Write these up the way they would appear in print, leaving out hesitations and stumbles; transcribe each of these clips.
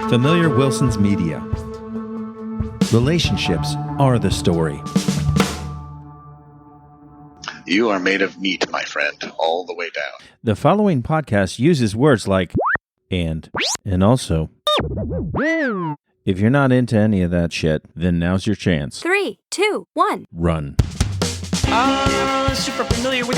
Familiar Wilson's Media. Relationships are the story. You are made of meat, my friend, all the way down. The following podcast uses words like and also. If you're not into any of that shit, then now's your chance. 3, 2, 1. Run. Super familiar with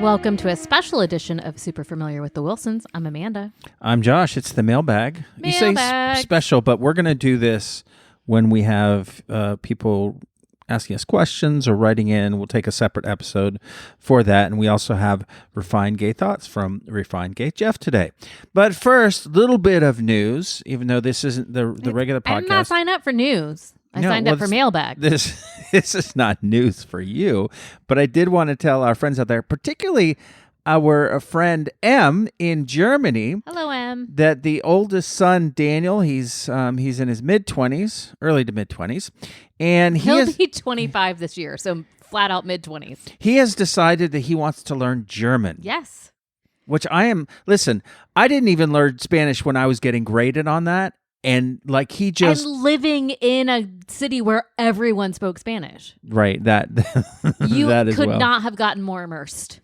Welcome to a special edition of Super Familiar with the Wilsons. I'm Amanda. I'm Josh. It's the mailbag. You say special, but we're going to do this when we have people asking us questions or writing in. We'll take a separate episode for that. And we also have Refined Gay Thoughts from Refined Gay Jeff today. But first, a little bit of news, even though this isn't the regular podcast. I did not sign up for news. I signed up for Mailbag. This is not news for you, but I did want to tell our friends out there, particularly our friend M in Germany. Hello, M. That the oldest son, Daniel, he's in his mid-20s, early to mid-20s, and he'll be 25 this year, so flat out mid-20s. He has decided that he wants to learn German. Yes. Which listen, I didn't even learn Spanish when I was getting graded on that. And like and living in a city where everyone spoke Spanish. Right. That you that as could well. not have gotten more immersed.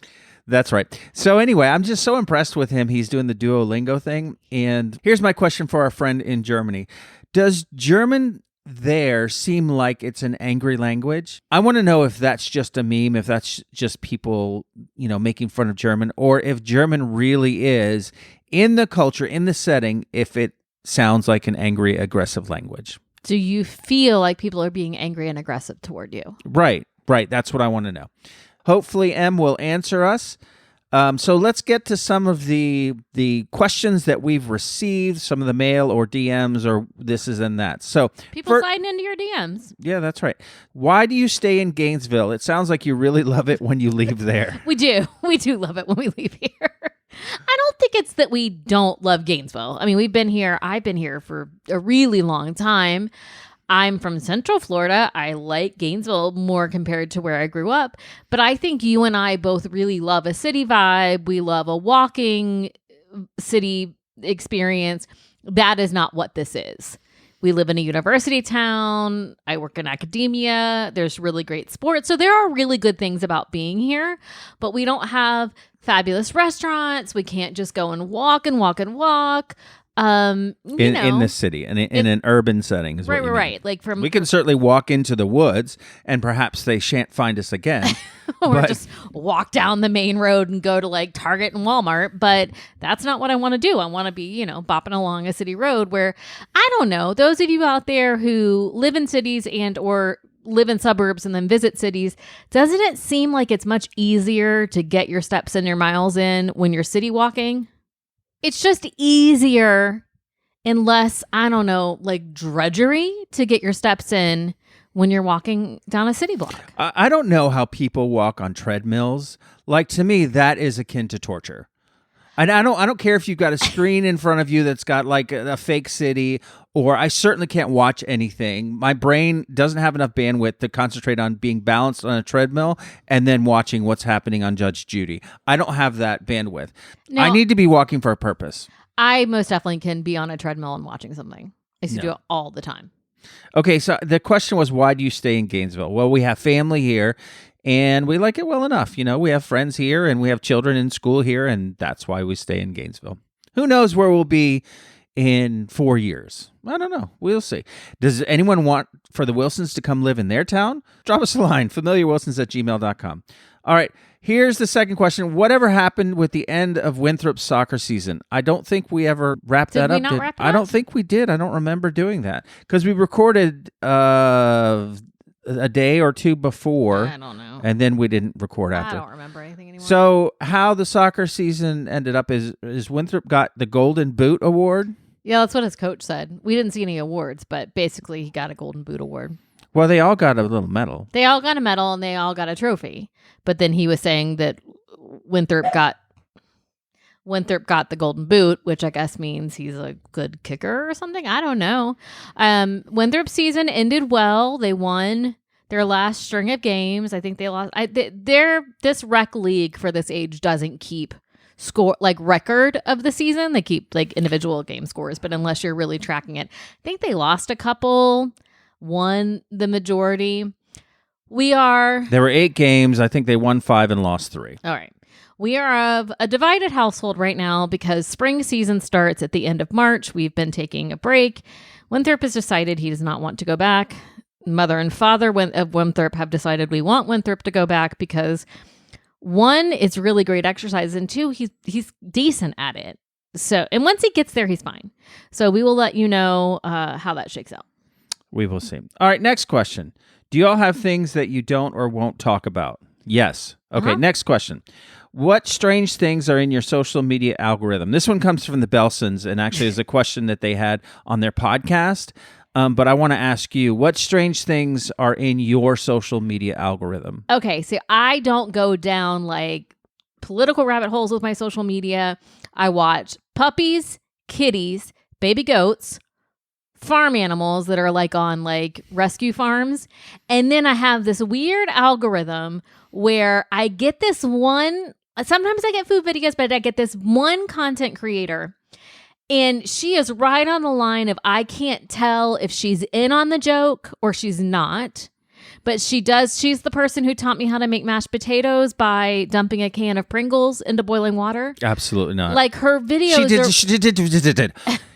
That's right. So anyway, I'm just so impressed with him. He's doing the Duolingo thing. And here's my question for our friend in Germany. Does German there seem like it's an angry language? I want to know if that's just a meme, if that's just people, making fun of German, or if German really is in the culture, in the setting, if it sounds like an angry, aggressive language. Do you feel like people are being angry and aggressive toward you? Right. That's what I want to know. Hopefully, M will answer us. So let's get to some of the questions that we've received, some of the mail or DMs or this is and that. So people sliding into your DMs. Yeah, that's right. Why do you stay in Gainesville? It sounds like you really love it when you leave there. We do. We do love it when we leave here. I don't think it's that we don't love Gainesville. I mean, I've been here for a really long time. I'm from Central Florida. I like Gainesville more compared to where I grew up. But I think you and I both really love a city vibe. We love a walking city experience. That is not what this is. We live in a university town. I work in academia. There's really great sports. So there are really good things about being here, but we don't have fabulous restaurants. We can't just go and walk and walk and walk. In the city and in an urban setting is right. We can certainly walk into the woods and perhaps they shan't find us again. Or just walk down the main road and go to like Target and Walmart. But that's not what I want to do. I want to be, bopping along a city road where, I don't know, those of you out there who live in cities and or live in suburbs and then visit cities, doesn't it seem like it's much easier to get your steps and your miles in when you're city walking? It's just easier and less, I don't know, like drudgery to get your steps in when you're walking down a city block. I don't know how people walk on treadmills. Like, to me, that is akin to torture. And I don't care if you've got a screen in front of you that's got like a fake city, or I certainly can't watch anything. My brain doesn't have enough bandwidth to concentrate on being balanced on a treadmill and then watching what's happening on Judge Judy. I don't have that bandwidth. No, I need to be walking for a purpose. I most definitely can be on a treadmill and watching something. I used to do it all the time. Okay, so the question was, why do you stay in Gainesville? Well, we have family here. And we like it well enough. We have friends here and we have children in school here, and that's why we stay in Gainesville. Who knows where we'll be in 4 years? I don't know. We'll see. Does anyone want for the Wilsons to come live in their town? Drop us a line, familiarwilsons@gmail.com. All right, here's the second question. Whatever happened with the end of Winthrop's soccer season? I don't think we ever wrapped that up. I don't think we did. I don't remember doing that because we recorded a day or two before. I don't know. And then we didn't record after. I don't remember anything anymore. So how the soccer season ended up is Winthrop got the Golden Boot Award? Yeah, that's what his coach said. We didn't see any awards, but basically he got a Golden Boot Award. Well, they all got a little medal. They all got a medal and they all got a trophy. But then he was saying that Winthrop got the Golden Boot, which I guess means he's a good kicker or something. I don't know. Winthrop's season ended well. They won their last string of games. I think they lost. This rec league for this age doesn't keep score, like record of the season. They keep like individual game scores, but unless you're really tracking it, I think they lost a couple, won the majority. There were 8 games. I think they won 5 and lost 3. All right. We are of a divided household right now because spring season starts at the end of March. We've been taking a break. Winthrop has decided he does not want to go back. Mother and father of Winthrop have decided we want Winthrop to go back because 1, it's really great exercise, and 2, he's decent at it. So, and once he gets there, he's fine. So we will let you know how that shakes out. We will see. All right, next question. Do you all have things that you don't or won't talk about? Yes. Okay, Next question. What strange things are in your social media algorithm? This one comes from the Belsons and actually is a question that they had on their podcast. But I want to ask you, what strange things are in your social media algorithm? Okay, so I don't go down like political rabbit holes with my social media. I watch puppies, kitties, baby goats, farm animals that are like on like rescue farms. And then I have this weird algorithm where I get this one, sometimes I get food videos, but I get this one content creator. And she is right on the line of I can't tell if she's in on the joke or she's not. But she's the person who taught me how to make mashed potatoes by dumping a can of Pringles into boiling water. Absolutely not. Like her videos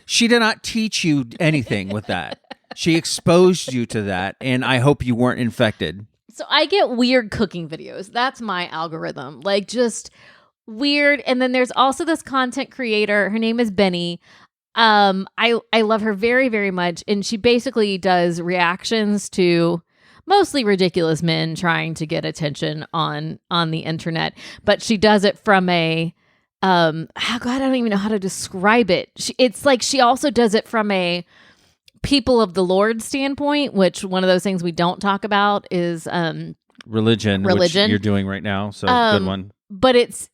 She did not teach you anything with that. She exposed you to that, and I hope you weren't infected. So I get weird cooking videos. That's my algorithm. Like just weird. And then there's also this content creator. Her name is Benny. I love her very, very much. And she basically does reactions to mostly ridiculous men trying to get attention on the internet. But she does it from a God, I don't even know how to describe it. It's like she also does it from a people of the Lord standpoint, which one of those things we don't talk about is religion, which you're doing right now. So good one. But it's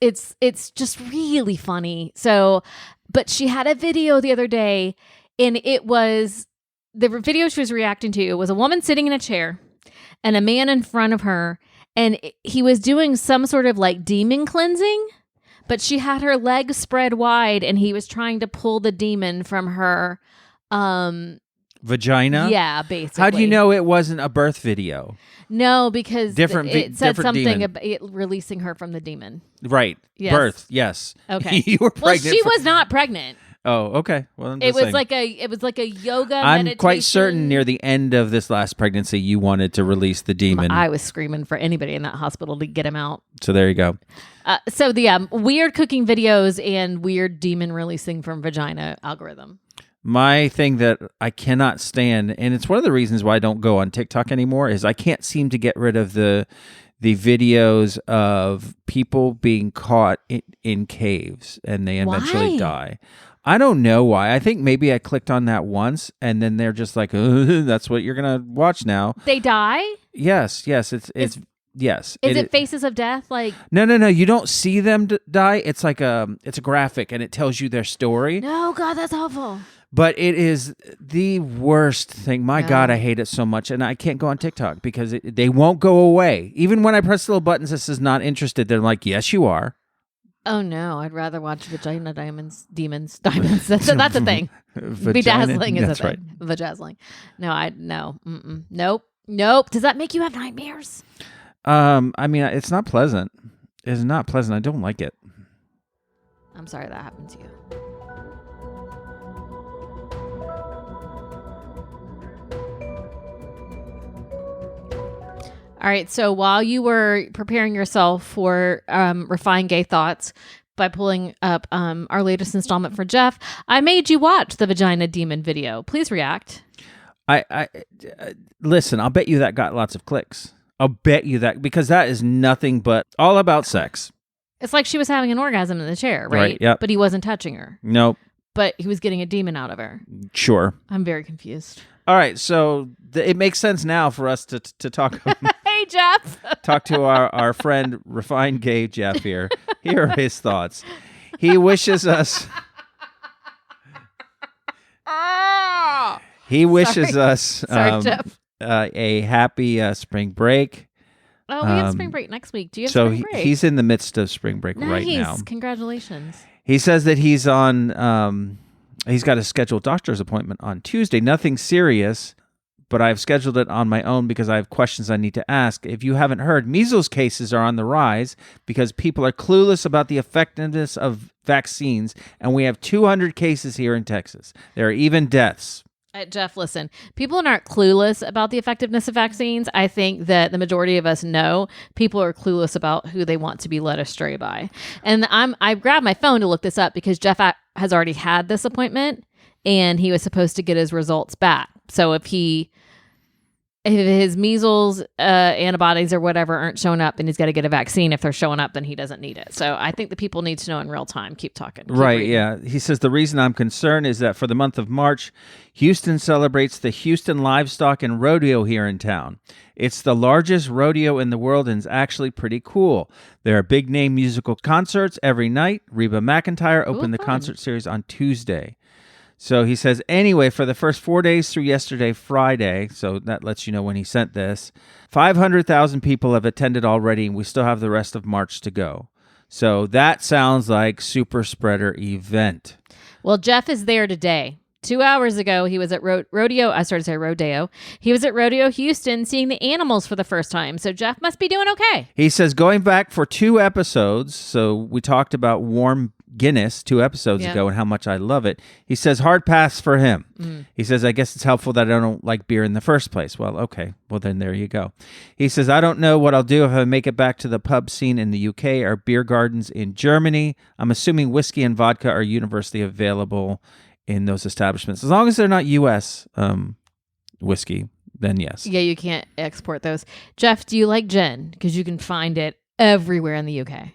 just really funny. So, but she had a video the other day, and it was the video she was reacting to was a woman sitting in a chair and a man in front of her, and he was doing some sort of like demon cleansing, but she had her legs spread wide, and he was trying to pull the demon from her vagina. Yeah, basically. How do you know it wasn't a birth video? No, because it said different something demon. about it releasing her from the demon. Right. Yes. Birth. Yes. Okay. You were pregnant. Well, she was not pregnant. Oh, okay. Well, I'm it was like a yoga. I'm meditation. quite certain near the end of this last pregnancy, you wanted to release the demon. I was screaming for anybody in that hospital to get him out. So there you go. So the weird cooking videos and weird demon releasing from vagina algorithm. My thing that I cannot stand, and it's one of the reasons why I don't go on TikTok anymore, is I can't seem to get rid of the videos of people being caught in caves and they eventually die. I don't know why. I think maybe I clicked on that once and then they're just like, that's what you're going to watch now. They die? Yes. It's yes. Is it Faces of Death? Like No. You don't see them die. It's like it's a graphic and it tells you their story. No, God, that's awful. But it is the worst thing. My God, I hate it so much. And I can't go on TikTok because they won't go away. Even when I press the little buttons that says not interested, they're like, yes, you are. Oh, no. I'd rather watch Vagina Demons. That's a thing. Bedazzling is a thing. Right. Vajazzling. No. Nope. Does that make you have nightmares? I mean, it's not pleasant. It's not pleasant. I don't like it. I'm sorry that happened to you. All right, so while you were preparing yourself for Refined Gay Thoughts by pulling up our latest installment for Jeff, I made you watch the Vagina Demon video. Please react. I listen, I'll bet you that got lots of clicks. I'll bet you that, because that is nothing but all about sex. It's like she was having an orgasm in the chair, right? Yep. But he wasn't touching her. Nope. But he was getting a demon out of her. Sure. I'm very confused. All right, so it makes sense now for us to talk. Hey, Jeff. Talk to our friend Refined Gay Jeff here. Here are his thoughts. He wishes us. He wishes us Sorry, Jeff. A happy spring break. Oh, we have spring break next week. Do you have So spring break? he's in the midst of spring break right now. Nice. Congratulations. He says that he's on. He's got a scheduled doctor's appointment on Tuesday. Nothing serious, but I've scheduled it on my own because I have questions I need to ask. If you haven't heard, measles cases are on the rise because people are clueless about the effectiveness of vaccines, and we have 200 cases here in Texas. There are even deaths. Jeff, listen, people aren't clueless about the effectiveness of vaccines. I think that the majority of us know people are clueless about who they want to be led astray by. And I grabbed my phone to look this up because Jeff has already had this appointment and he was supposed to get his results back. So if his measles antibodies or whatever aren't showing up and he's got to get a vaccine, if they're showing up, then he doesn't need it. So I think the people need to know in real time. Keep talking. Keep right, reading. yeah. He says the reason I'm concerned is that for the month of March, Houston celebrates the Houston Livestock and Rodeo here in town. It's the largest rodeo in the world and is actually pretty cool. There are big-name musical concerts every night. Reba McEntire opened the fun. concert series on Tuesday. So he says, anyway, for the first 4 days through yesterday, Friday, so that lets you know when he sent this, 500,000 people have attended already, and we still have the rest of March to go. So that sounds like super spreader event. Well, Jeff is there today. 2 hours ago, he was at Rodeo. I started to say Rodeo. He was at Rodeo Houston seeing the animals for the first time. So Jeff must be doing okay. He says, going back for 2 episodes, so we talked about warm Guinness 2 episodes ago and how much I love it. He says, hard pass for him. He says, I guess it's helpful that I don't like beer in the first place. Well, okay. Well, then there you go. He says, I don't know what I'll do if I make it back to the pub scene in the UK or beer gardens in Germany. I'm assuming whiskey and vodka are universally available in those establishments. As long as they're not U.S. Whiskey, then yes. Yeah, you can't export those. Jeff, do you like gin? Because you can find it everywhere in the UK.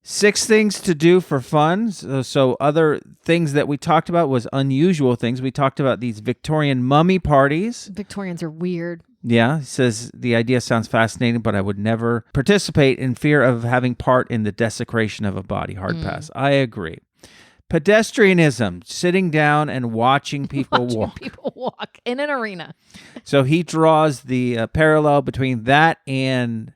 6 things to do for fun. So other things that we talked about was unusual things. We talked about these Victorian mummy parties. Victorians are weird. Yeah, he says the idea sounds fascinating, but I would never participate in fear of having part in the desecration of a body. Hard pass. I agree. Pedestrianism, sitting down and watching people walk. People walk in an arena. So he draws the parallel between that and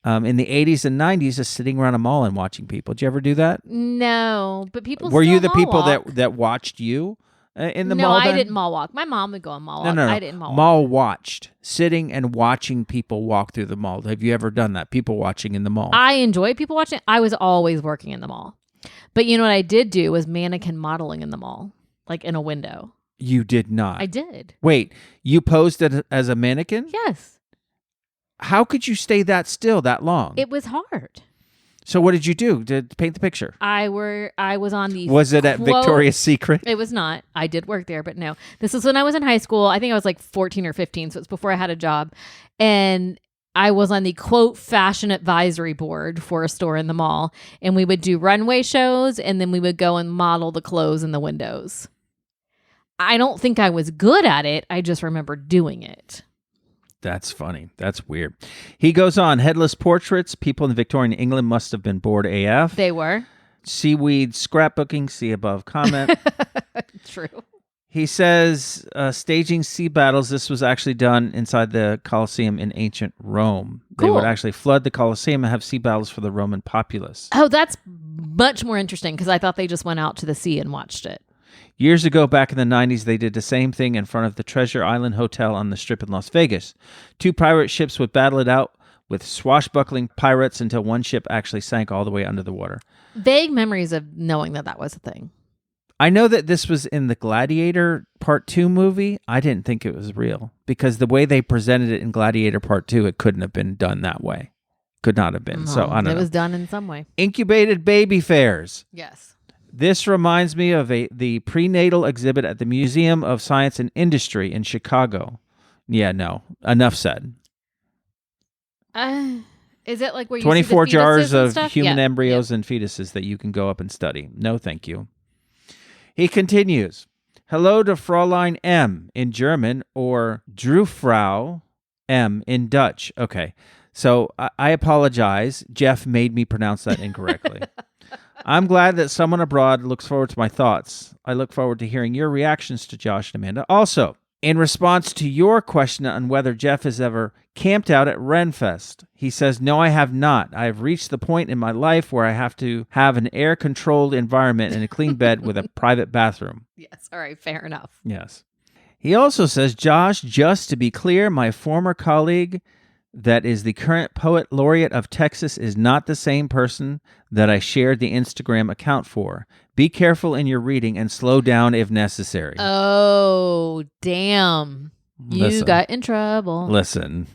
in the 80s and 90s, just sitting around a mall and watching people. Did you ever do that? No, but people Were still you the mall people walk. that watched you in the mall? No, I then? didn't mall walk. My mom would go on mall walk. No. I didn't mall walk. Mall watched, sitting and watching people walk through the mall. Have you ever done that? People watching in the mall. I enjoy people watching. I was always working in the mall. But you know what I did do was mannequin modeling in the mall, like in a window. You did not. I did. Wait, you posed as a mannequin? Yes. How could you stay that still that long? It was hard. So what did you do to paint the picture? I was on the Was it at Victoria's Secret? It was not. I did work there, but no. This was when I was in high school. I think I was like 14 or 15, so it's before I had a job. And I was on the quote fashion advisory board for a store in the mall, and we would do runway shows, and then we would go and model the clothes in the windows. I don't think I was good at it. I just remember doing it. That's funny. That's weird. He goes on. Headless portraits. People in Victorian England must have been bored AF. They were. Seaweed scrapbooking. See above comment. True. He says staging sea battles. This was actually done inside the Colosseum in ancient Rome. They Cool. would actually flood the Colosseum and have sea battles for the Roman populace. Oh, that's much more interesting because I thought they just went out to the sea and watched it. Years ago, back in the 90s, they did the same thing in front of the Treasure Island Hotel on the Strip in Las Vegas. 2 pirate ships would battle it out with swashbuckling pirates until one ship actually sank all the way under the water. Vague memories of knowing that was a thing. I know that this was in the Gladiator Part 2 movie. I didn't think it was real because the way they presented it in Gladiator Part 2, it couldn't have been done that way. Could not have been. So I don't know. It was done in some way. Incubated baby fairs. Yes. This reminds me of the prenatal exhibit at the Museum of Science and Industry in Chicago. Yeah, no. Enough said. Is it like where you 24 see the jars fetuses and of stuff? human Yeah. embryos and fetuses that you can go up and study. No, thank you. He continues. Hello to Fräulein M in German or Drufrau M in Dutch. Okay, so I apologize. Jeff made me pronounce that incorrectly. I'm glad that someone abroad looks forward to my thoughts. I look forward to hearing your reactions to Josh and Amanda. Also, in response to your question on whether Jeff has ever camped out at Renfest. He says, no, I have not. I have reached the point in my life where I have to have an air-controlled environment and a clean bed with a private bathroom. Yes. All right. Fair enough. Yes. He also says, Josh, just to be clear, my former colleague that is the current poet laureate of Texas is not the same person that I shared the Instagram account for. Be careful in your reading and slow down if necessary. Oh, damn. You got in trouble. Listen.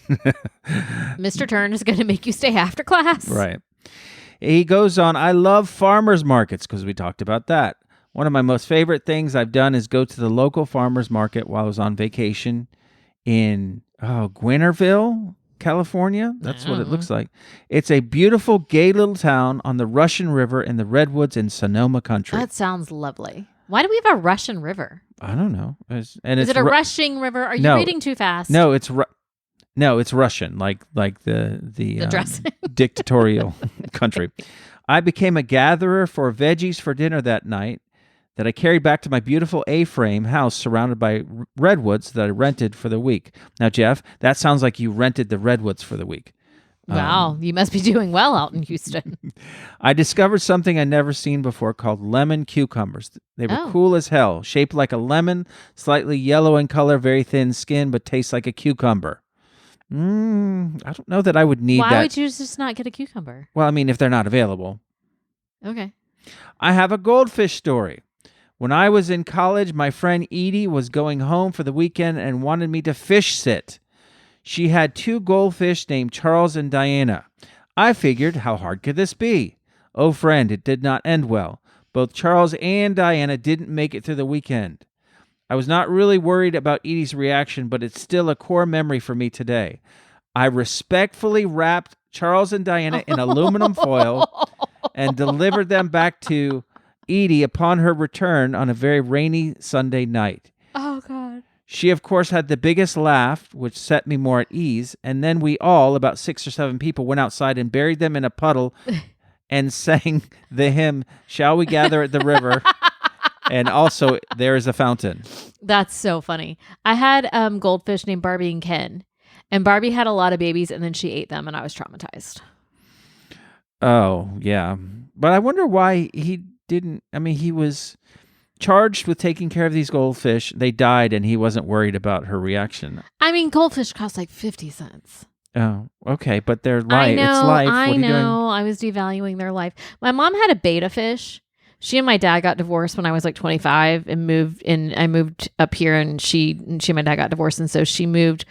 Mr. Turn is going to make you stay after class. Right. He goes on, I love farmers markets because we talked about that. One of my most favorite things I've done is go to the local farmers market while I was on vacation in Gainesville, California. That's what it looks like. It's a beautiful, gay little town on the Russian River in the Redwoods in Sonoma country. That sounds lovely. Why do we have a Russian river? I don't know. Is it a rushing river? Are you reading too fast? No, it's Russian, like the dressing. Dictatorial country. I became a gatherer for veggies for dinner that night that I carried back to my beautiful A-frame house surrounded by redwoods that I rented for the week. Now, Jeff, that sounds like you rented the redwoods for the week. Wow, you must be doing well out in Houston. I discovered something I'd never seen before called lemon cucumbers. They were cool as hell, shaped like a lemon, slightly yellow in color, very thin skin, but tastes like a cucumber. I don't know that I would need that. Why would you just not get a cucumber? Well, I mean, if they're not available. Okay. I have a goldfish story. When I was in college, my friend Edie was going home for the weekend and wanted me to fish sit. She had 2 goldfish named Charles and Diana. I figured, how hard could this be? Oh, friend, it did not end well. Both Charles and Diana didn't make it through the weekend. I was not really worried about Edie's reaction, but it's still a core memory for me today. I respectfully wrapped Charles and Diana in aluminum foil and delivered them back to Edie upon her return on a very rainy Sunday night. Oh, God. She, of course, had the biggest laugh, which set me more at ease, and then we all, about 6 or 7 people, went outside and buried them in a puddle and sang the hymn, Shall We Gather at the River? And also, There is a Fountain. That's so funny. I had goldfish named Barbie and Ken, and Barbie had a lot of babies, and then she ate them, and I was traumatized. Oh, yeah. But I wonder why he didn't. I mean, he was charged with taking care of these goldfish. They died, and he wasn't worried about her reaction. I mean, goldfish cost like 50 cents. Oh, okay. But their life, I know, it's life. What I are you doing? know. I was devaluing their life. My mom had a betta fish. She and my dad got divorced when I was like 25 and moved in. I moved up here and she and my dad got divorced. And so she moved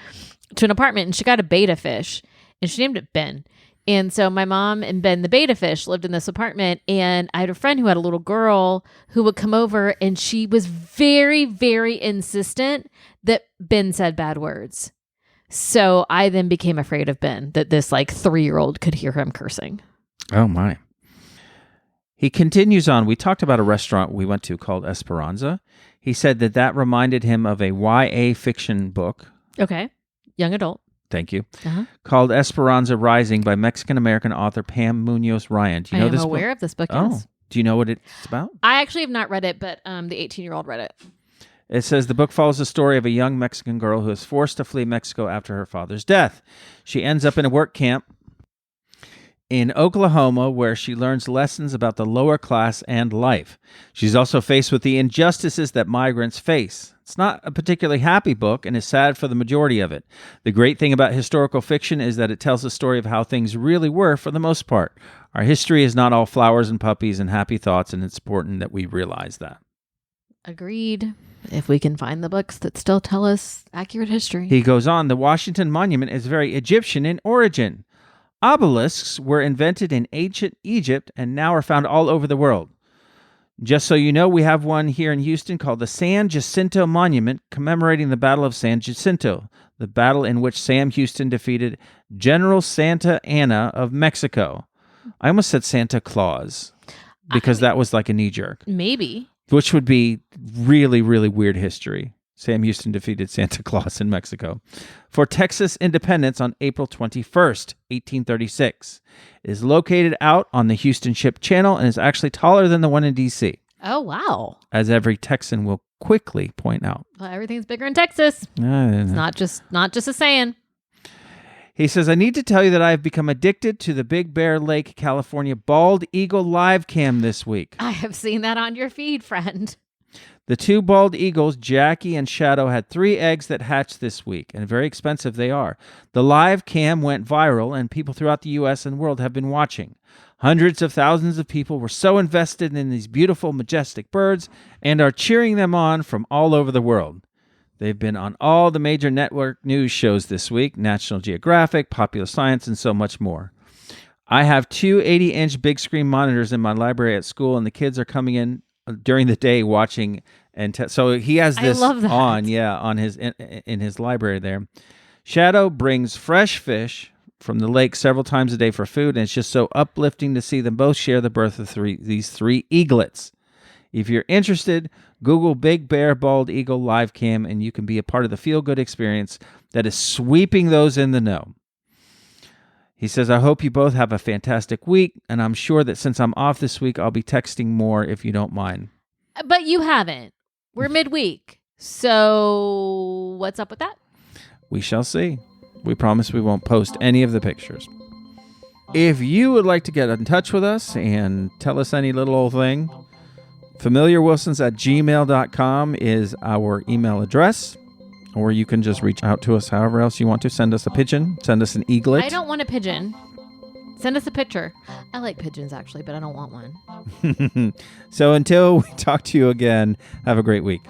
to an apartment and she got a betta fish and she named it Ben. And so my mom and Ben, the betta fish, lived in this apartment. And I had a friend who had a little girl who would come over and she was very, very insistent that Ben said bad words. So I then became afraid of Ben, that this like 3-year-old could hear him cursing. Oh, my. He continues on. We talked about a restaurant we went to called Esperanza. He said that reminded him of a YA fiction book. Okay. Young adult. Thank you. Uh-huh. Called Esperanza Rising by Mexican-American author Pam Munoz Ryan. Do you know this book? I am aware of this book, Oh. yes. Do you know what it's about? I actually have not read it, but the 18-year-old read it. It says the book follows the story of a young Mexican girl who is forced to flee Mexico after her father's death. She ends up in a work camp in Oklahoma, where she learns lessons about the lower class and life. She's also faced with the injustices that migrants face. It's not a particularly happy book and is sad for the majority of it. The great thing about historical fiction is that it tells the story of how things really were for the most part. Our history is not all flowers and puppies and happy thoughts, and it's important that we realize that. Agreed. If we can find the books that still tell us accurate history. He goes on, the Washington Monument is very Egyptian in origin. Obelisks were invented in ancient Egypt and now are found all over the world. Just so you know, we have one here in Houston called the San Jacinto Monument, commemorating the Battle of San Jacinto, the battle in which Sam Houston defeated General Santa Anna of Mexico. I almost said Santa Claus because that was like a knee-jerk. Maybe. Which would be really, really weird history. Sam Houston defeated Santa Claus in Mexico for Texas independence on April 21st, 1836. It is located out on the Houston Ship Channel and is actually taller than the one in D.C. Oh, wow. As every Texan will quickly point out. Well, everything's bigger in Texas. It's not just a saying. He says, I need to tell you that I have become addicted to the Big Bear Lake, California bald eagle live cam this week. I have seen that on your feed, friend. The two bald eagles, Jackie and Shadow, had 3 eggs that hatched this week, and very expensive they are. The live cam went viral, and people throughout the U.S. and world have been watching. Hundreds of thousands of people were so invested in these beautiful, majestic birds and are cheering them on from all over the world. They've been on all the major network news shows this week, National Geographic, Popular Science, and so much more. I have 2 80-inch big screen monitors in my library at school, and the kids are coming in during the day watching. So he has this on, on his in his library there. Shadow brings fresh fish from the lake several times a day for food, and it's just so uplifting to see them both share the birth of these 3 eaglets. If you're interested, Google Big Bear Bald Eagle Live Cam, and you can be a part of the feel-good experience that is sweeping those in the know. He says, I hope you both have a fantastic week, and I'm sure that since I'm off this week, I'll be texting more if you don't mind. But you haven't. We're midweek. So what's up with that? We shall see. We promise we won't post any of the pictures. If you would like to get in touch with us and tell us any little old thing, familiarwilsons@gmail.com is our email address, or you can just reach out to us however else you want to. Send us a pigeon, send us an eaglet. I don't want a pigeon. Send us a picture. I like pigeons, actually, but I don't want one. So until we talk to you again, have a great week.